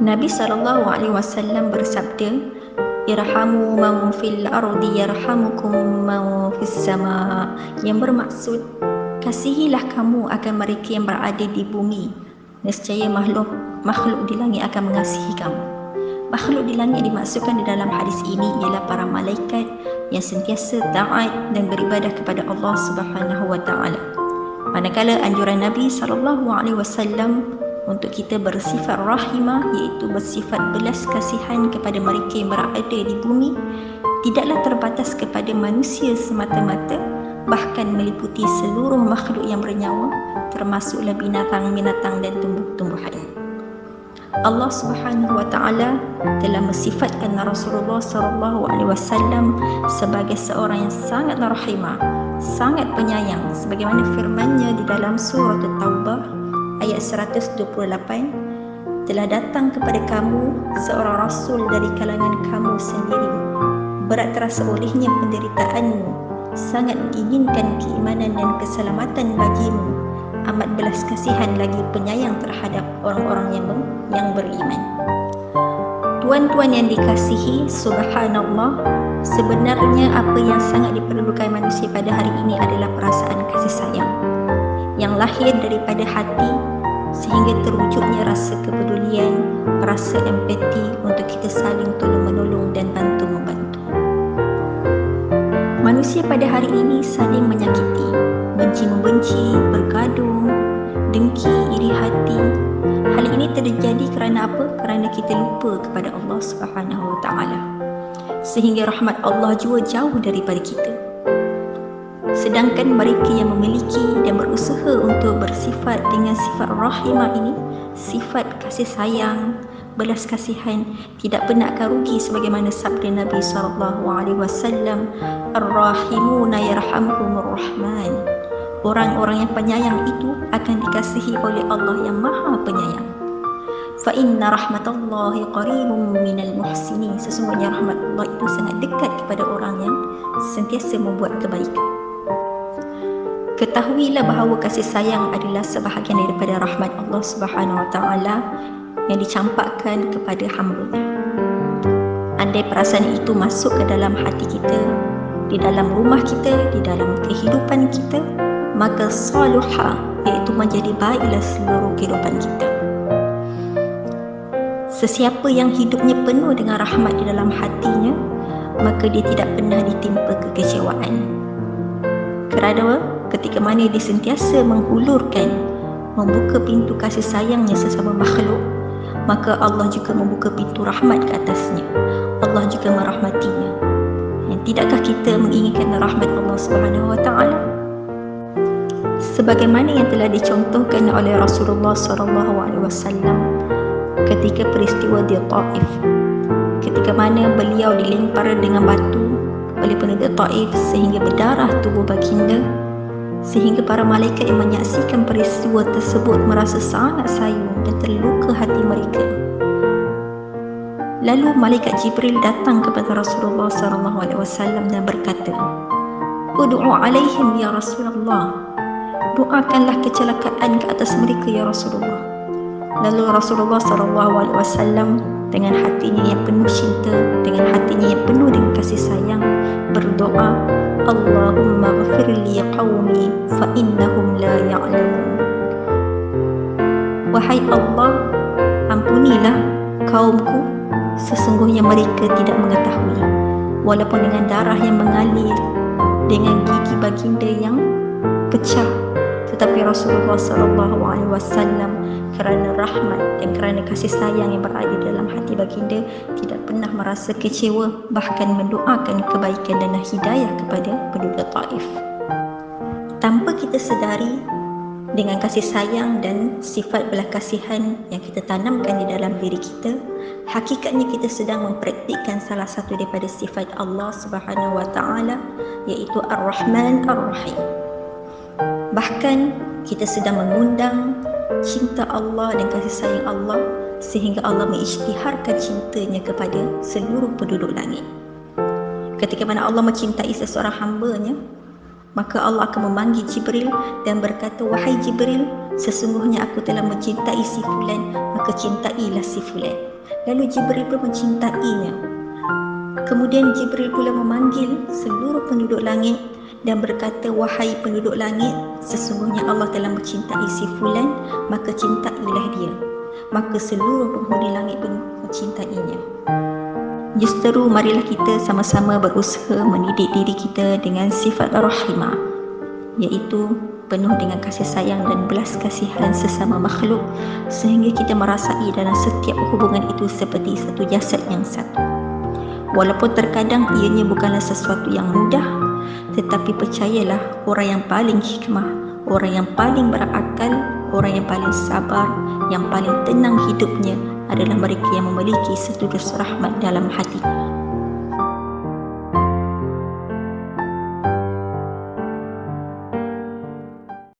Nabi SAW bersabda, irhamu man fil ardi yarhamukum man fis sama, yang bermaksud kasihilah kamu akan mereka yang berada di bumi, nescaya makhluk di langit akan mengasihi kamu. Makhluk di langit dimaksudkan di dalam hadis ini ialah para malaikat yang sentiasa taat dan beribadah kepada Allah Subhanahu wa taala. Manakala anjuran Nabi SAW untuk kita bersifat rahimah, iaitu bersifat belas kasihan kepada mereka yang berada di bumi, tidaklah terbatas kepada manusia semata-mata, bahkan meliputi seluruh makhluk yang bernyawa, termasuklah binatang-binatang dan tumbuh-tumbuhan. Allah Subhanahu wa taala telah mensifatkan Rasulullah SAW sebagai seorang yang sangat rahimah, sangat penyayang, sebagaimana firman-Nya di dalam surah At-Taubah ayat 128, telah datang kepada kamu seorang rasul dari kalangan kamu sendiri, berat terasa olehnya penderitaanmu, sangat menginginkan keimanan dan keselamatan bagimu, amat belas kasihan lagi penyayang terhadap orang-orang yang beriman. Tuan-tuan yang dikasihi, subhanallah, sebenarnya apa yang sangat diperlukan manusia pada hari ini adalah perasaan kasih sayang yang lahir daripada hati, sehingga terwujudnya rasa kepedulian, rasa empati untuk kita saling tolong-menolong dan bantu-membantu. Manusia pada hari ini saling menyakiti, benci-membenci, bergaduh, dengki, iri hati. Hal ini terjadi kerana apa? Kerana kita lupa kepada Allah Subhanahu wa taala, sehingga rahmat Allah juga jauh daripada kita. Sedangkan mereka yang memiliki dan berusaha untuk bersifat dengan sifat rahimah ini, sifat kasih sayang, belas kasihan, tidak pernah akan rugi, sebagaimana sabda Nabi SAW, ar-rahimuna yarhamhumur rahman, orang-orang yang penyayang itu akan dikasihi oleh Allah yang maha penyayang. Fa inna rahmatallahi qaribun minal muhsinin, sesungguhnya rahmat Allah itu sangat dekat kepada orang yang sentiasa membuat kebaikan. Ketahuilah bahawa kasih sayang adalah sebahagian daripada rahmat Allah Subhanahu wa taala yang dicampakkan kepada hamba-Nya. Andai perasaan itu masuk ke dalam hati kita, di dalam rumah kita, di dalam kehidupan kita, maka saluha, iaitu menjadi baiklah seluruh kehidupan kita. Sesiapa yang hidupnya penuh dengan rahmat di dalam hatinya, maka dia tidak pernah ditimpa kekecewaan. Kerana ketika mana dia sentiasa menghulurkan, membuka pintu kasih sayangnya sesama makhluk, maka Allah juga membuka pintu rahmat ke atasnya. Allah juga merahmatinya. Dan tidakkah kita menginginkan rahmat Allah Subhanahu wa taala? Sebagaimana yang telah dicontohkan oleh Rasulullah SAW ketika peristiwa di Taif, ketika mana beliau dilempar dengan batu oleh penduduk Taif sehingga berdarah tubuh baginda, sehingga para malaikat yang menyaksikan peristiwa tersebut merasa sangat sayu dan terluka hati mereka. Lalu malaikat Jibril datang kepada Rasulullah SAW dan berkata, "Ud'u alaihim ya Rasulullah, doakanlah kecelakaan ke atas mereka ya Rasulullah." Lalu Rasulullah SAW dengan hatinya yang penuh cinta, dengan hatinya yang penuh dengan kasih sayang, berdoa, Allahumma ghafir li qawmi fa innahum la ya'lamun. Wahai Allah, ampunilah kaumku, sesungguhnya mereka tidak mengetahui. Walaupun dengan darah yang mengalir, dengan gigi baginda yang pecah, tetapi Rasulullah SAW kerana rahmat dan kerana kasih sayang yang berada dalam hati baginda tidak pernah merasa kecewa, bahkan mendoakan kebaikan dan hidayah kepada penduduk Taif. Tanpa kita sedari, dengan kasih sayang dan sifat belas kasihan yang kita tanamkan di dalam diri kita, hakikatnya kita sedang mempraktikkan salah satu daripada sifat Allah Subhanahu wa taala, iaitu Ar-Rahman Ar-Rahim. Bahkan kita sedang mengundang cinta Allah dan kasih sayang Allah, sehingga Allah mengisytiharkan cintanya kepada seluruh penduduk langit. Ketika mana Allah mencintai seseorang hamba-Nya, maka Allah akan memanggil Jibril dan berkata, "Wahai Jibril, sesungguhnya aku telah mencintai si fulan, maka cintailah si fulan." Lalu Jibril pun mencintainya. Kemudian Jibril pula memanggil seluruh penduduk langit dan berkata, wahai penduduk langit, sesungguhnya Allah telah mencintai si fulan, maka cintailah dia. Maka seluruh penghuni langit pun mencintainya. Justeru marilah kita sama-sama berusaha mendidik diri kita dengan sifat rahimah, iaitu penuh dengan kasih sayang dan belas kasihan sesama makhluk, sehingga kita merasai dalam setiap hubungan itu seperti satu jasad yang satu. Walaupun terkadang ianya bukanlah sesuatu yang mudah, tetapi percayalah, orang yang paling hikmah, orang yang paling berakal, orang yang paling sabar, yang paling tenang hidupnya adalah mereka yang memiliki setulus rahmat dalam hati.